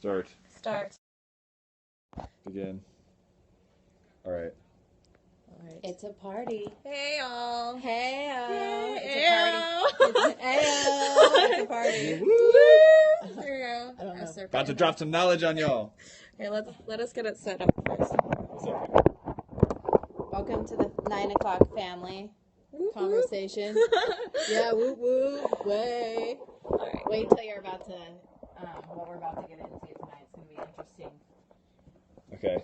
Start. Start. Begin. All right. It's a party. Hey y'all. Hey Hey, it's a party. Woo! There you go. I don't know. About to drop some knowledge on y'all. Here, let us get it set up first. Welcome to the 9 o'clock family conversation. Yeah, woo woo, way. All right. Wait till you're about to, what we're about to get into tonight. It's going to be interesting. Okay.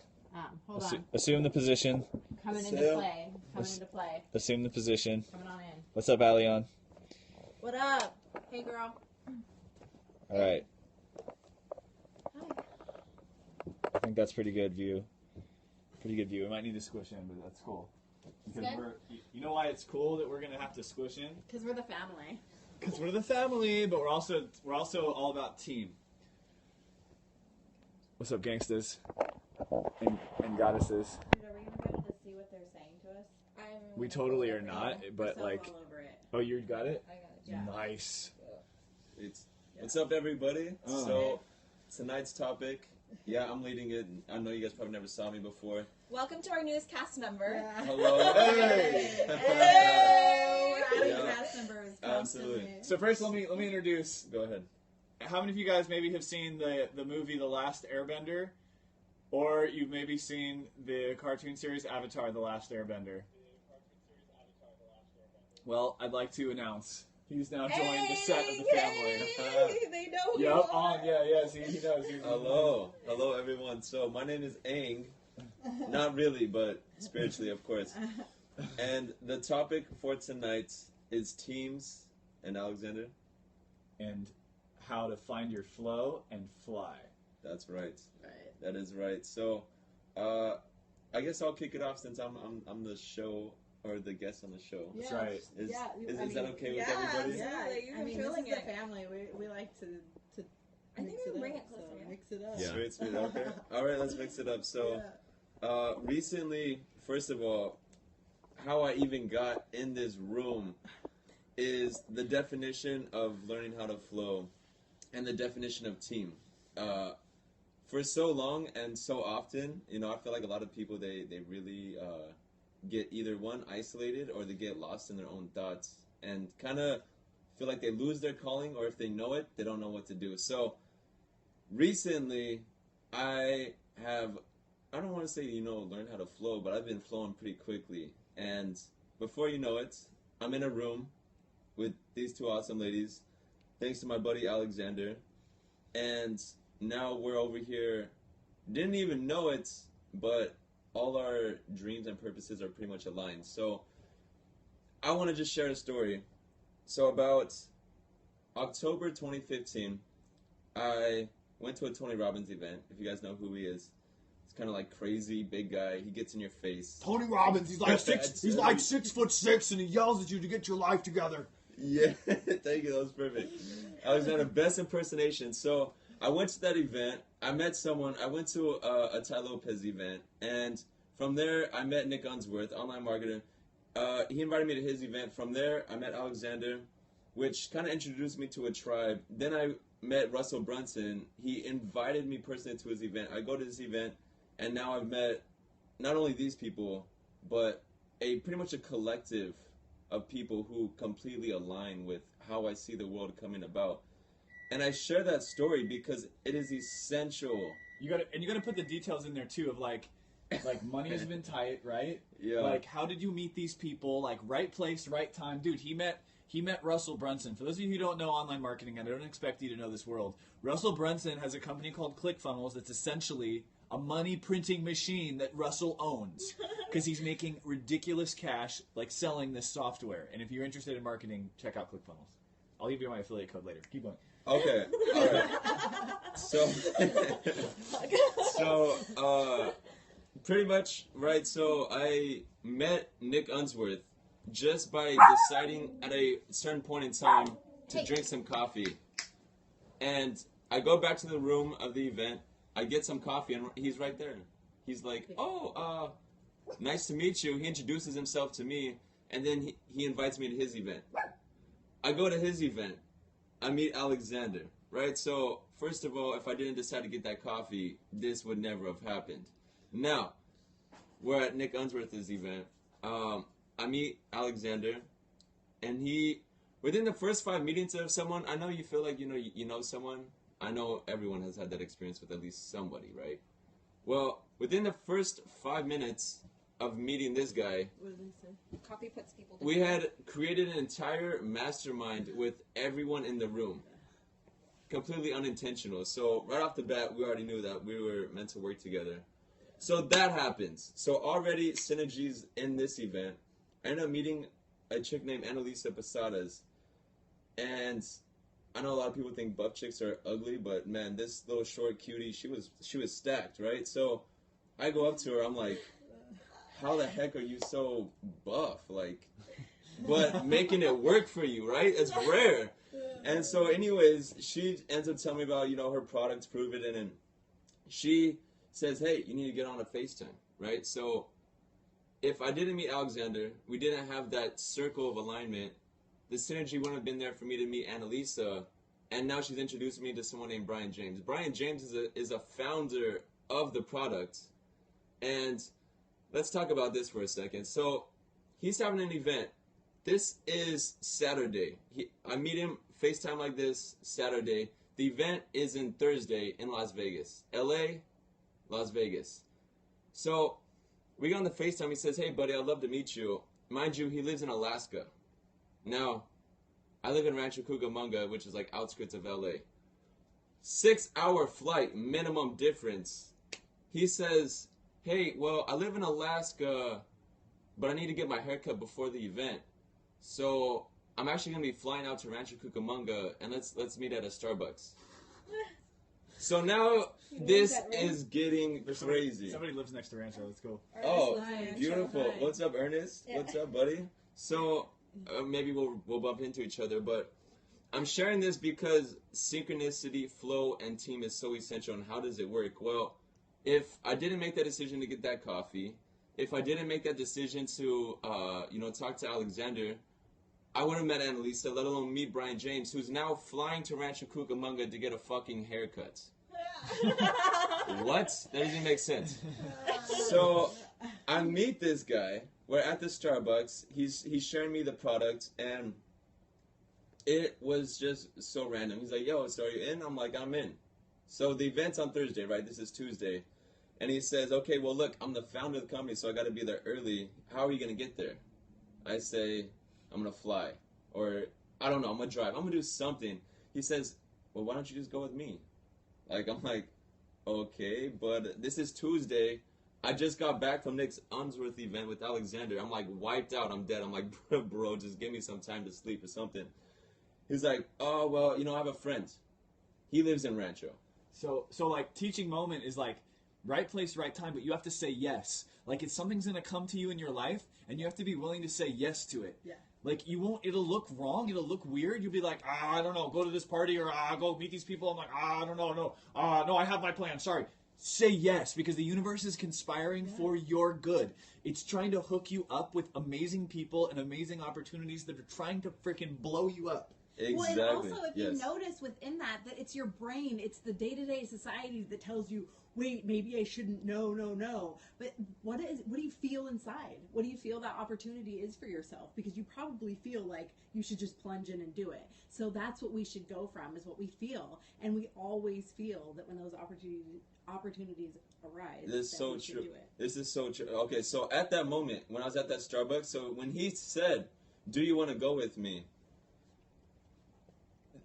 Hold on. Assume the position. Coming into play. Assume the position. Coming on in. What's up, Allion? What up? Hey, girl. All right. Hi. I think that's pretty good view. Pretty good view. We might need to squish in, but that's cool. Because you know why it's cool that we're gonna have to squish in? Because we're the family. Because we're the family, but we're also all about team. What's up, gangsters and goddesses? Dude, are we going to be able to see what they're saying to us? We totally are not, but like. all over it. Oh, you got it? I got it, yeah. Nice. What's up, everybody? Oh. So, tonight's topic, I'm leading it. I know you guys probably never saw me before. Welcome to our newest cast member. Yeah. Hello. Hey. Hey! We're adding Yeah. cast members Absolutely. constantly. So first, let me introduce. Go ahead. How many of you guys maybe have seen the movie The Last Airbender, or you've maybe seen the cartoon series Avatar: The Last Airbender? Well, I'd like to announce he's now joined the set of the family. They know who Yep. you are. See, he knows. Hello, everyone. So, my name is Aang. Not really, but spiritually, of course. And the topic for tonight is teams and Alexander. And how to find your flow and fly. That's right. Right. That is right. So, I guess I'll kick it off since I'm the show or the guest on the show. That's right. Is that okay with everybody? Yeah, Absolutely. You're this controlling is the it. family. We like to I think mix we it bring up, it closer, so yeah. mix it up. Yeah. Sweet. Okay. All right, let's mix it up. So, recently, first of all, how I even got in this room is the definition of learning how to flow and the definition of team. For so long and so often, I feel like a lot of people, they really get either one, isolated, or they get lost in their own thoughts and kind of feel like they lose their calling, or if they know it, they don't know what to do. So, recently, I don't want to say, learn how to flow, but I've been flowing pretty quickly. And before you know it, I'm in a room with these two awesome ladies, thanks to my buddy Alexander. And now we're over here, didn't even know it, but all our dreams and purposes are pretty much aligned. So I want to just share a story. So about October 2015, I went to a Tony Robbins event, if you guys know who he is. It's kind of like crazy, big guy. He gets in your face. Tony Robbins, he's like 6'6", and he yells at you to get your life together. Yeah, thank you. That was perfect. Alexander, best impersonation. So I went to that event. I met someone. I went to a Ty Lopez event, and from there I met Nick Unsworth, online marketer. He invited me to his event. From there, I met Alexander, which kind of introduced me to a tribe. Then I met Russell Brunson. He invited me personally to his event. I go to this event, and now I've met not only these people, but pretty much a collective of people who completely align with how I see the world coming about. And I share that story because it is essential. You gotta put the details in there too of like money's been tight, right? Yeah. Like, how did you meet these people? Like, right place, right time, dude. He met Russell Brunson. For those of you who don't know online marketing, and I don't expect you to know this world, Russell Brunson has a company called ClickFunnels that's essentially a money printing machine that Russell owns because he's making ridiculous cash like selling this software. And if you're interested in marketing, check out ClickFunnels. I'll give you my affiliate code later. Keep going. Okay. All right. So, pretty much, right, so I met Nick Unsworth just by deciding at a certain point in time to drink some coffee. And I go back to the room of the event. I get some coffee, and he's right there. He's like, oh, nice to meet you. He introduces himself to me, and then he invites me to his event. I go to his event. I meet Alexander, right? So first of all, if I didn't decide to get that coffee, this would never have happened. Now, we're at Nick Unsworth's event. I meet Alexander, and he, within the first 5 meetings of someone, I know you feel like you know someone. I know everyone has had that experience with at least somebody, right? Well, within the first 5 minutes of meeting this guy, What did they say? Coffee puts people we had created an entire mastermind with everyone in the room. Completely unintentional. So right off the bat, we already knew that we were meant to work together. So that happens. So already synergies in this event. I ended up meeting a chick named Annalisa Posadas. And I know a lot of people think buff chicks are ugly, but man, this little short cutie, she was stacked, right? So I go up to her, I'm like, how the heck are you so buff? Like, but making it work for you, right? It's rare. And so anyways, she ends up telling me about, her products, Prove It, and she says, hey, you need to get on a FaceTime, right? So if I didn't meet Alexander, we didn't have that circle of alignment, the synergy wouldn't have been there for me to meet Annalisa, and now she's introduced me to someone named Brian James. Brian James is a founder of the product, and let's talk about this for a second. So he's having an event. This is Saturday. I meet him FaceTime like this Saturday. The event is in Thursday in Las Vegas. LA, Las Vegas. So we got on the FaceTime. He says, hey, buddy, I'd love to meet you. Mind you, he lives in Alaska. Now, I live in Rancho Cucamonga, which is like outskirts of LA. 6-hour flight, minimum difference. He says, hey, well, I live in Alaska, but I need to get my hair cut before the event. So I'm actually going to be flying out to Rancho Cucamonga, and let's meet at a Starbucks. So now this is getting crazy. Somebody lives next to Rancho. Let's go. Oh, Nice. beautiful. Nice. What's up, Ernest? Yeah. What's up, buddy? So maybe we'll bump into each other, but I'm sharing this because synchronicity, flow, and team is so essential. And how does it work? Well, if I didn't make that decision to get that coffee, if I didn't make that decision to talk to Alexander, I wouldn't have met Annalisa, let alone meet Brian James, who's now flying to Rancho Cucamonga to get a fucking haircut. What? That doesn't make sense. So I meet this guy. We're at the Starbucks. He's sharing me the product, and it was just so random. He's like, yo, so are you in? I'm like, I'm in. So the event's on Thursday, right? This is Tuesday. And he says, okay, well, look, I'm the founder of the company, so I got to be there early. How are you going to get there? I say, I'm going to fly. Or, I don't know, I'm going to drive. I'm going to do something. He says, well, why don't you just go with me? Like, I'm like, okay, but this is Tuesday. I just got back from Nick's Unsworth event with Alexander. I'm like wiped out. I'm dead. I'm like, bro, just give me some time to sleep or something. He's like, oh, well, I have a friend. He lives in Rancho. So like teaching moment is like right place, right time, but you have to say yes. Like it's something's gonna come to you in your life, and you have to be willing to say yes to it. Yeah. Like it'll look wrong, it'll look weird. You'll be like, I don't know, go to this party or go meet these people. I'm like, I don't know, no, I have my plan. Sorry. Say yes, because the universe is conspiring for your good. It's trying to hook you up with amazing people and amazing opportunities that are trying to freaking blow you up. Exactly. Well, and also, if you Yes. notice within that it's your brain, it's the day-to-day society that tells you, wait, maybe I shouldn't, no. But what do you feel inside? What do you feel that opportunity is for yourself? Because you probably feel like you should just plunge in and do it. So that's what we should go from, is what we feel. And we always feel that when those opportunities arise, This is that so we should true. do it. This is so true. Okay, so at that moment, when I was at that Starbucks, so when he said, do you want to go with me?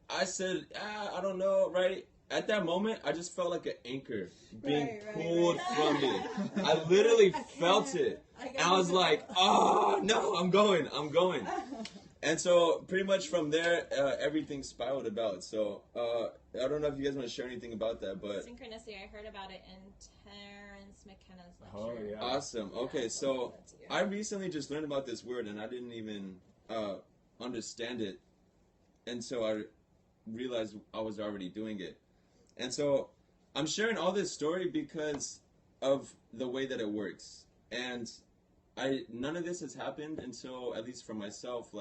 I said, I don't know, right? At that moment, I just felt like an anchor being pulled from me. I literally felt it. And I was like, oh, no, I'm going. And so pretty much from there, everything spiraled about. So I don't know if you guys want to share anything about that, but... Synchronicity, I heard about it in Terrence McKenna's lecture. Oh, yeah. Awesome. Okay, so I recently just learned about this word, and I didn't even understand it until I realized I was already doing it. And so I'm sharing all this story because of the way that it works. And none of this has happened until, at least for myself,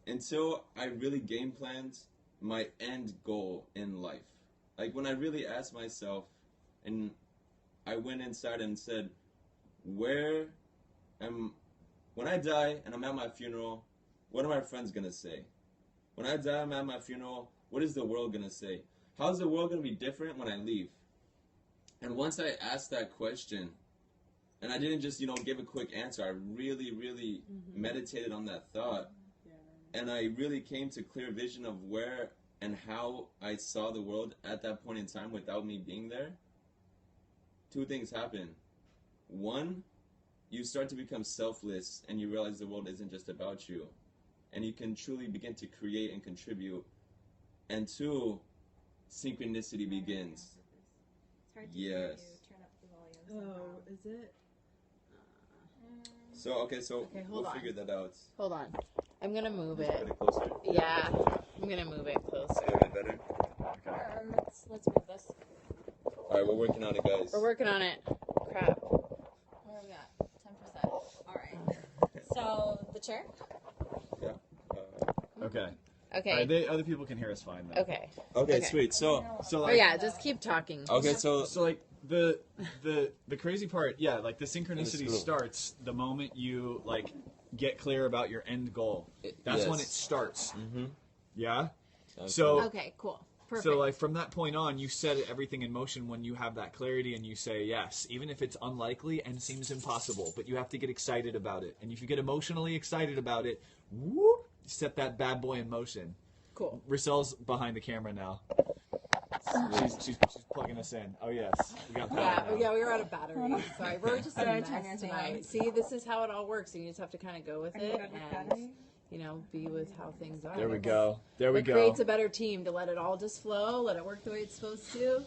until I really game planned my end goal in life. like when I really asked myself, and I went inside and said, when I die and I'm at my funeral, what are my friends gonna say? When I die, I'm at my funeral, what is the world gonna say? How's the world gonna be different when I leave? And once I asked that question, and I didn't just, give a quick answer, I really, really meditated on that thought. And I really came to clear vision of where and how I saw the world at that point in time without me being there. Two things happen. One, you start to become selfless and you realize the world isn't just about you. And you can truly begin to create and contribute. And two, synchronicity begins. It's hard to hear you. Yes. Turn up the volume. Oh, is it? So Okay, hold we'll on. figure that out. Hold on. I'm gonna move Put it. it closer. Yeah, I'm gonna move it A closer. little bit better. Let's move this. All right, we're working on it, guys. We're working on it. Crap. What do we got? 10%. All right. So the chair. Yeah. Okay. Okay. Other people can hear us fine though. Okay. Okay, sweet. So Oh like, yeah, just keep talking. okay, so So like the crazy part, yeah, like the synchronicity Cool. starts the moment you like get clear about your end goal. That's when it yes. starts. Mm-hmm. Yeah. So Absolutely. Okay, cool. Perfect. so like from that point on, you set everything in motion when you have that clarity and you say yes, even if it's unlikely and seems impossible. But you have to get excited about it, and if you get emotionally excited about it, whoop, set that bad boy in motion. Cool. Rosselle's behind the camera now. She's plugging us in. Oh yes, we got Yeah, power now. yeah, we were out of battery. Sorry, we're just a Sorry, turn mess your tonight. thing See, this is how it all works. You just have to kind of go with Are you it good with battery? and, be with how things are. There we go. There we It go. creates a better team to let it all just flow, let it work the way it's supposed to.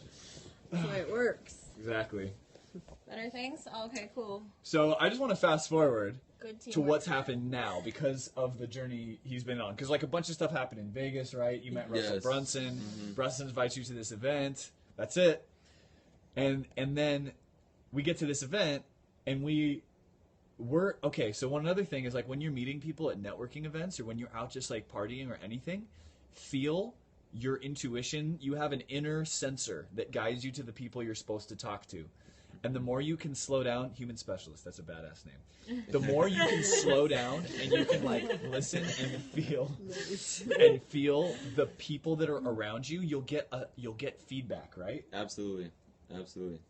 That's the way it works. Exactly. Better things? Okay, cool. So I just want to fast forward Good team. to what's happened now because of the journey he's been on. Because like a bunch of stuff happened in Vegas, right? You met Russell Yes. Brunson. Mm-hmm. Brunson invites you to this event. That's it. And then we get to this event and we're okay. So one other thing is like when you're meeting people at networking events or when you're out just like partying or anything, feel your intuition. You have an inner sensor that guides you to the people you're supposed to talk to. And the more you can slow down, human specialist, that's a badass name. The more you can slow down and you can like listen and feel the people that are around you, you'll get feedback, right? Absolutely.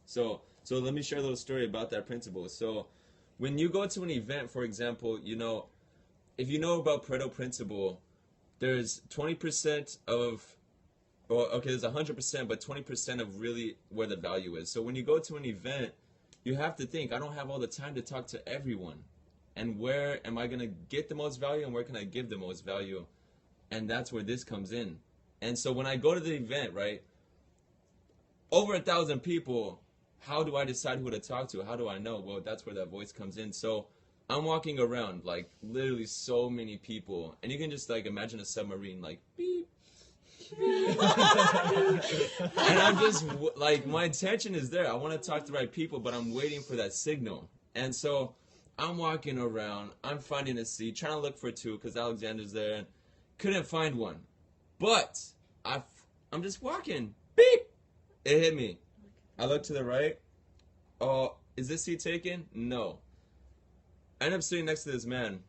So let me share a little story about that principle. So when you go to an event, for example, if you know about Pareto principle, there's 20% of, there's 100%, but 20% of really where the value is. So when you go to an event, you have to think, I don't have all the time to talk to everyone. And where am I going to get the most value and where can I give the most value? And that's where this comes in. And so when I go to the event, right, over 1,000 people, how do I decide who to talk to? How do I know? Well, that's where that voice comes in. So I'm walking around, like, literally so many people. And you can just, like, imagine a submarine, like, beep. And I'm just, like, my attention is there. I want to talk to the right people, but I'm waiting for that signal. And so I'm walking around. I'm finding a seat, trying to look for two because Alexander's there. And couldn't find one. But I'm just walking. Beep. It hit me. I look to the right. Oh, is this seat taken? No. I end up sitting next to this man.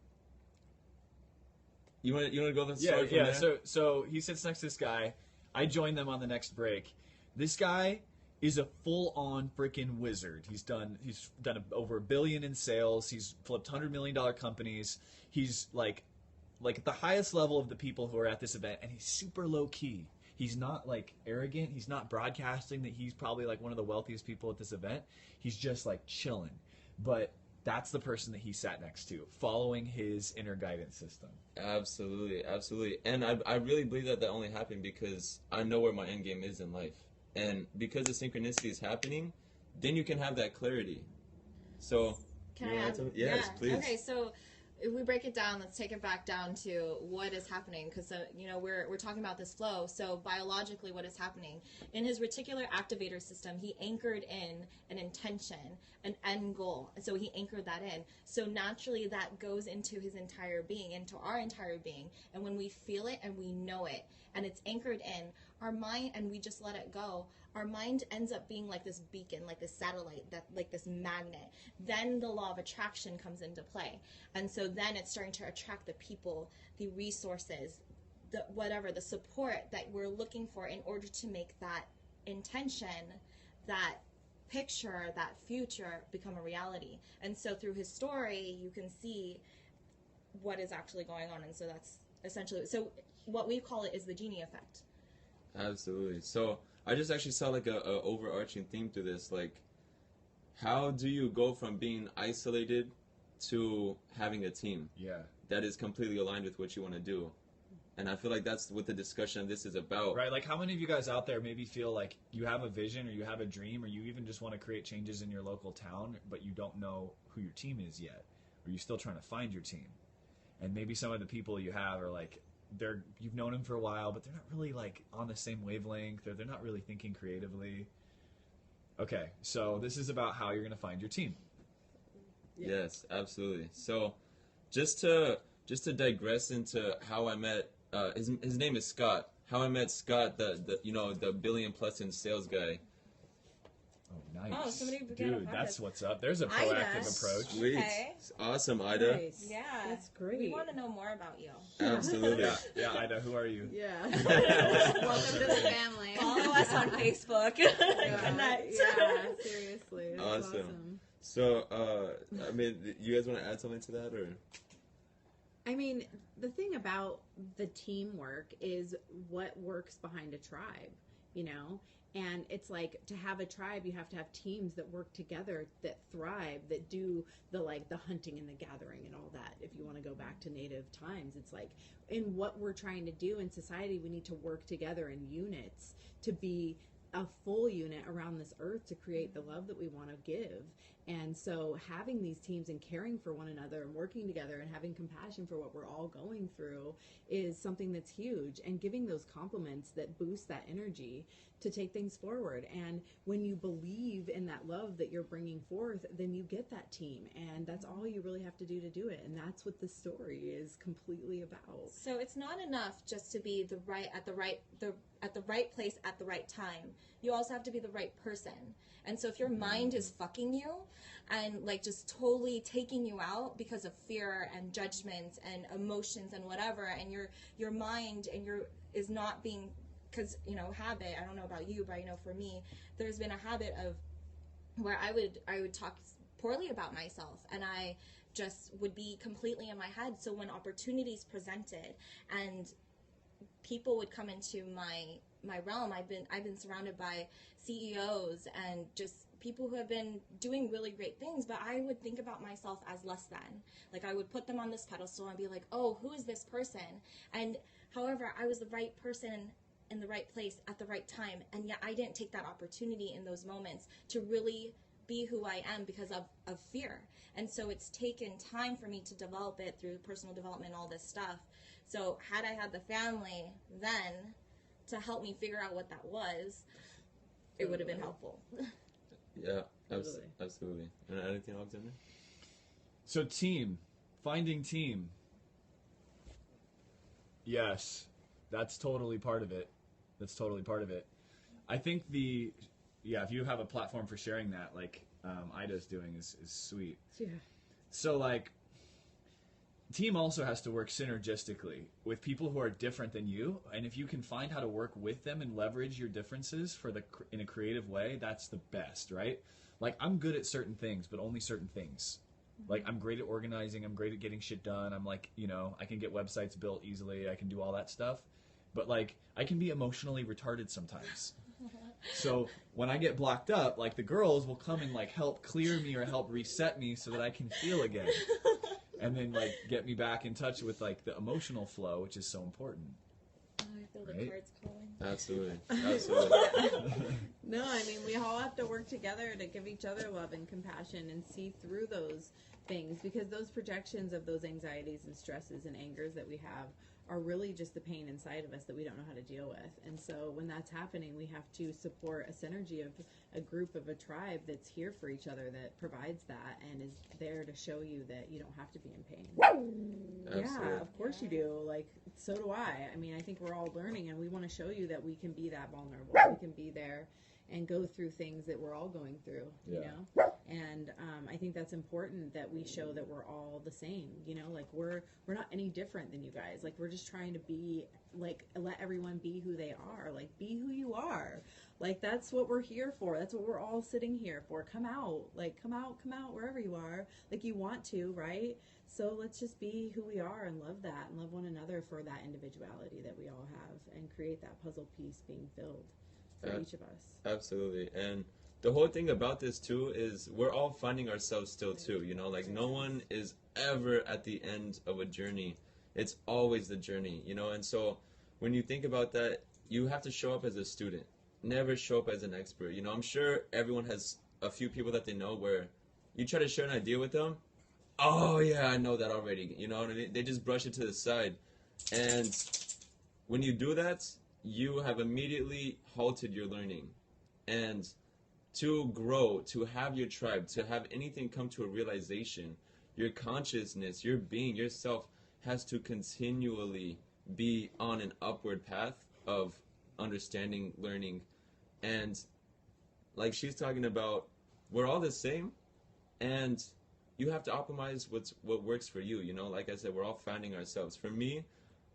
You want to go the story from there? So he sits next to this guy. I join them on the next break. This guy is a full-on freaking wizard. He's done over $1 billion in sales. He's flipped $100 million companies. He's like at the highest level of the people who are at this event, and he's super low-key. He's not like arrogant. He's not broadcasting that he's probably like one of the wealthiest people at this event. He's just like chilling. But that's the person that he sat next to, following his inner guidance system. Absolutely. And I really believe that only happened because I know where my end game is in life. And because the synchronicity is happening, then you can have that clarity. So, Can you I wanna add? tell me? Yes, Yeah. please. Okay, so if we break it down, let's take it back down to what is happening, because we're talking about this flow. So biologically, what is happening in his reticular activator system? He anchored in an intention, an end goal, and so he anchored that in. So naturally, that goes into his entire being, into our entire being. And when we feel it and we know it, and it's anchored in, our mind, and we just let it go, our mind ends up being like this beacon, like this satellite, that like this magnet. Then the law of attraction comes into play. And so then it's starting to attract the people, the resources, the whatever, the support that we're looking for in order to make that intention, that picture, that future become a reality. And so through his story, you can see what is actually going on. And so that's essentially, so what we call it is the genie effect. Absolutely. So I just actually saw like a overarching theme to this. Like, how do you go from being isolated to having a team that is completely aligned with what you want to do? And I feel like that's what the discussion of this is about. Right, like how many of you guys out there maybe feel like you have a vision or you have a dream or you even just want to create changes in your local town, but you don't know who your team is yet, or you're still trying to find your team. And maybe some of the people you have are like, you've known them for a while, but they're not really like on the same wavelength, or they're not really thinking creatively. Okay, so this is about how you're going to find your team. Yes, absolutely. So just to digress into how I met, his name is Scott. How I met Scott, the billion plus in sales guy. Oh, nice. Oh, somebody began a Dude, podcast. that's what's up. There's a proactive approach. Sweet. Okay. Awesome, Ida. Nice. Yeah. That's great. We want to know more about you. Absolutely. Yeah, Ida, who are you? Yeah. Welcome to the family. Follow us on Facebook. Connect. Yeah, seriously. That's Awesome. So, I mean, you guys want to add something to that, or? I mean, the thing about the teamwork is what works behind a tribe, you know? And it's like, to have a tribe, you have to have teams that work together, that thrive, that do the hunting and the gathering and all that. If you want to go back to native times, it's like, in what we're trying to do in society, we need to work together in units to be a full unit around this earth to create the love that we want to give. And so having these teams and caring for one another and working together and having compassion for what we're all going through is something that's huge, and giving those compliments that boost that energy to take things forward. And when you believe in that love that you're bringing forth, then you get that team, and that's all you really have to do it. And that's what this story is completely about. So it's not enough just to be at the right place at the right time. You also have to be the right person. And so if your mind is fucking you and like just totally taking you out because of fear and judgment and emotions and whatever, and your mind and is not being, because habit, I don't know about you, but I know for me, there's been a habit of where I would talk poorly about myself, and I just would be completely in my head. So when opportunities presented and people would come into my realm, I've been surrounded by CEOs and just people who have been doing really great things, but I would think about myself as less than. Like, I would put them on this pedestal and be like, oh, who is this person? And however, I was the right person in the right place at the right time, and yet I didn't take that opportunity in those moments to really be who I am because of fear. And so it's taken time for me to develop it through personal development and all this stuff. So had I had the family then to help me figure out what that was, it would have been helpful. Yeah, absolutely. And anything else in there? So finding team. Yes, that's totally part of it. I think if you have a platform for sharing that, like Ida's doing, is sweet. Yeah. So like, team also has to work synergistically with people who are different than you, and if you can find how to work with them and leverage your differences in a creative way, that's the best, right? Like, I'm good at certain things, but only certain things. Like, I'm great at organizing, I'm great at getting shit done, I'm like, I can get websites built easily, I can do all that stuff, but like, I can be emotionally retarded sometimes. So when I get blocked up, like, the girls will come and like help clear me or help reset me so that I can feel again. And then, like, get me back in touch with, like, the emotional flow, which is so important. Oh, I feel the Right? cards calling. Absolutely. No, I mean, we all have to work together to give each other love and compassion and see through those things, because those projections of those anxieties and stresses and angers that we have are really just the pain inside of us that we don't know how to deal with. And so when that's happening, we have to support a synergy of a group, of a tribe that's here for each other, that provides that and is there to show you that you don't have to be in pain. Absolutely. Yeah, of course you do. Like, so do I. I mean, I think we're all learning, and we want to show you that we can be that vulnerable. We can be there and go through things that we're all going through, you know? And I think that's important, that we show that we're all the same, you know? Like, we're not any different than you guys. Like, we're just trying to be, like, let everyone be who they are. Like, be who you are. Like, that's what we're here for. That's what we're all sitting here for. Come out. Like, come out wherever you are. Like, you want to, right? So let's just be who we are and love that and love one another for that individuality that we all have, and create that puzzle piece being filled for each of us. Absolutely. And the whole thing about this too is we're all finding ourselves still too, you know, like no one is ever at the end of a journey. It's always the journey, you know. And so when you think about that, you have to show up as a student, never show up as an expert. You know, I'm sure everyone has a few people that they know where you try to share an idea with them, oh yeah, I know that already, you know, and they just brush it to the side. And when you do that, you have immediately halted your learning. And to grow, to have your tribe, to have anything come to a realization, your consciousness, your being, yourself has to continually be on an upward path of understanding, learning. And like she's talking about, we're all the same, and you have to optimize what works for you, you know. Like I said, we're all finding ourselves. For me,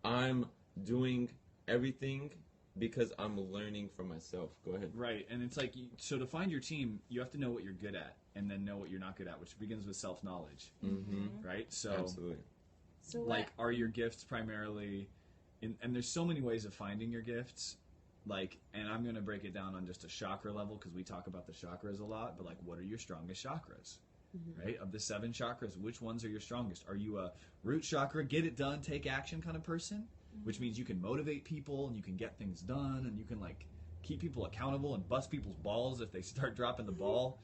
I'm doing everything because I'm learning from myself. Go ahead. Right, and it's like, so to find your team, you have to know what you're good at, and then know what you're not good at, which begins with self-knowledge, right? So, Absolutely. So like, are your gifts primarily, and there's so many ways of finding your gifts, like, and I'm going to break it down on just a chakra level, because we talk about the chakras a lot, but like, what are your strongest chakras? Right? Of the 7 chakras, which ones are your strongest? Are you a root chakra, get it done, take action kind of person? Which means you can motivate people and you can get things done and you can like keep people accountable and bust people's balls if they start dropping the ball.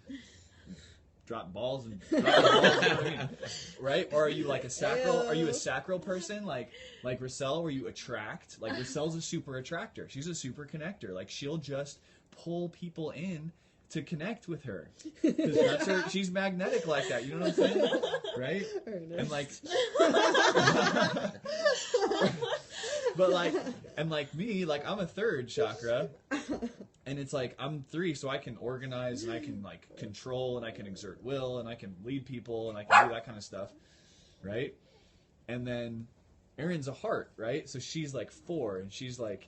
Drop balls and drop the balls, you know what I mean? Right? Or are you like a sacral? Are you a sacral person like Rossell, where you attract? Like Rossell's a super attractor. She's a super connector. Like she'll just pull people in to connect with her. 'Cause that's her, she's magnetic like that. You know what I'm saying? Right? And like but like, and like me, like I'm a 3rd chakra, and it's like I'm 3, so I can organize and I can like control and I can exert will and I can lead people and I can do that kind of stuff, right? And then Erin's a heart, right? So she's like 4, and she's like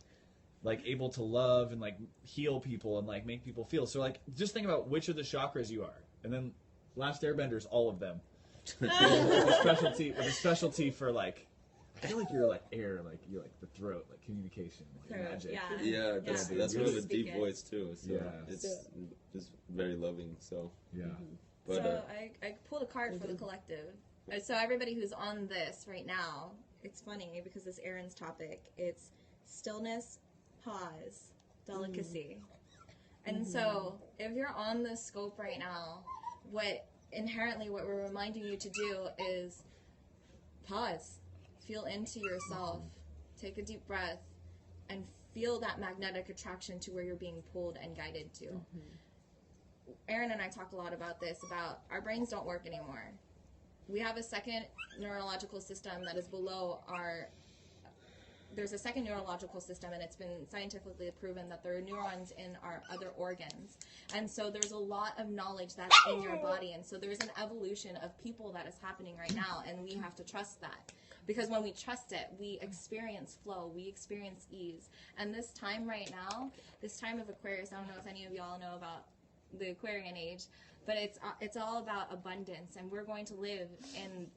able to love and like heal people and like make people feel. So like just think about which of the chakras you are, and then Last Airbenders, all of them, with a specialty for like. I feel like you're like air, like you're like the throat, like communication, like magic. Yeah, that's one of the deep voice too. So Yeah. it's just very loving. So Yeah. But so I pulled a card for the collective. So everybody who's on this right now, it's funny because this Aaron's topic, it's stillness, pause, delicacy. And so if you're on this scope right now, what we're reminding you to do is pause. Feel into yourself, take a deep breath, and feel that magnetic attraction to where you're being pulled and guided to. Aaron and I talk a lot about this, about our brains don't work anymore. We have a second neurological system that is below there's a second neurological system, and it's been scientifically proven that there are neurons in our other organs. And so there's a lot of knowledge that's in your body, and so there's an evolution of people that is happening right now, and we have to trust that. Because when we trust it, we experience flow, we experience ease. And this time right now, this time of Aquarius, I don't know if any of y'all know about the Aquarian age, but it's all about abundance, and we're going to live in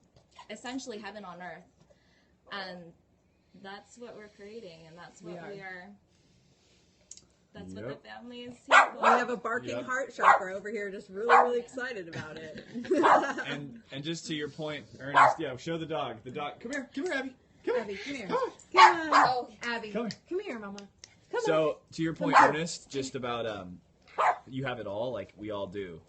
essentially heaven on earth. And that's what we're creating, and that's what we are. That's what the family is here for. We have a barking heart chakra over here, just really excited about it. and just to your point, Ernest, show the dog. The dog, come here, Abby. Come here. Abby, come here. Come on. Come on. Oh, Abby. Come here. Come here, Mama. Come So, to your point, Ernest, just about, you have it all, like we all do.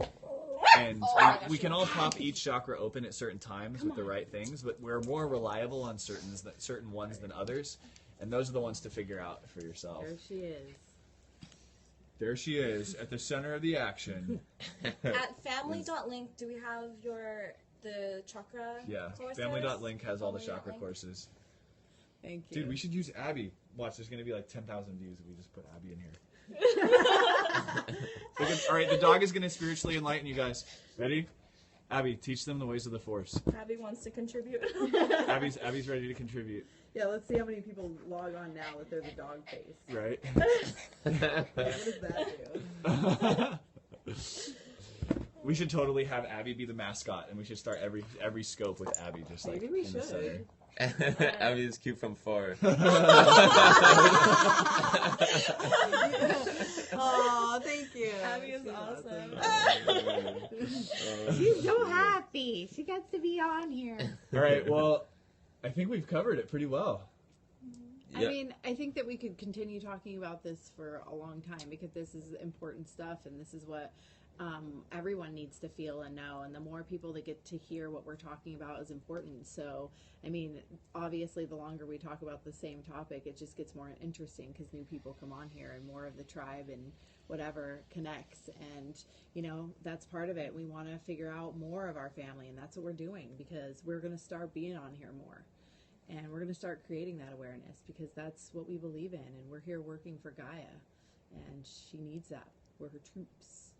And we can all pop each chakra open at certain times with the right things, but we're more reliable on certain ones than others, and those are the ones to figure out for yourself. There she is. There she is at the center of the action. At family.link, do we have the chakra courses? Family.link has all the Family.link? chakra courses. Thank you. Dude, we should use Abby. Watch, there's going to be like 10,000 views if we just put Abby in here. All right, the dog is going to spiritually enlighten you guys. Ready? Abby, teach them the ways of the Force. Abby wants to contribute. Abby's ready to contribute. Yeah, let's see how many people log on now that they're the dog face. Right? What does that do? We should totally have Abby be the mascot, and we should start every scope with Abby, just like Maybe we in the should. center. Abby is cute from far. Oh, thank you. Abby is awesome. She's so happy. She gets to be on here. All right, well, I think we've covered it pretty well. I mean, I think that we could continue talking about this for a long time because this is important stuff and this is what everyone needs to feel and know. And the more people that get to hear what we're talking about is important. So, I mean, obviously, the longer we talk about the same topic, it just gets more interesting because new people come on here and more of the tribe and whatever connects. And, you know, that's part of it. We want to figure out more of our family, and that's what we're doing because we're going to start being on here more. And we're going to start creating that awareness because that's what we believe in. And we're here working for Gaia. And she needs that. We're her troops.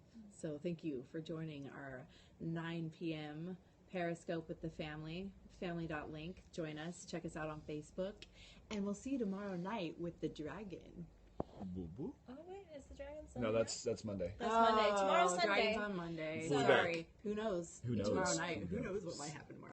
So thank you for joining our 9 p.m. Periscope with the family. Family.link. Join us. Check us out on Facebook. And we'll see you tomorrow night with the dragon. Boo boo. Oh, wait, is the dragon Sunday? No, that's Monday. That's Monday. Tomorrow's Sunday. Dragon's on Monday. We'll be Sorry. Who knows? Who knows? Tomorrow night. Who Who knows what knows? might happen tomorrow?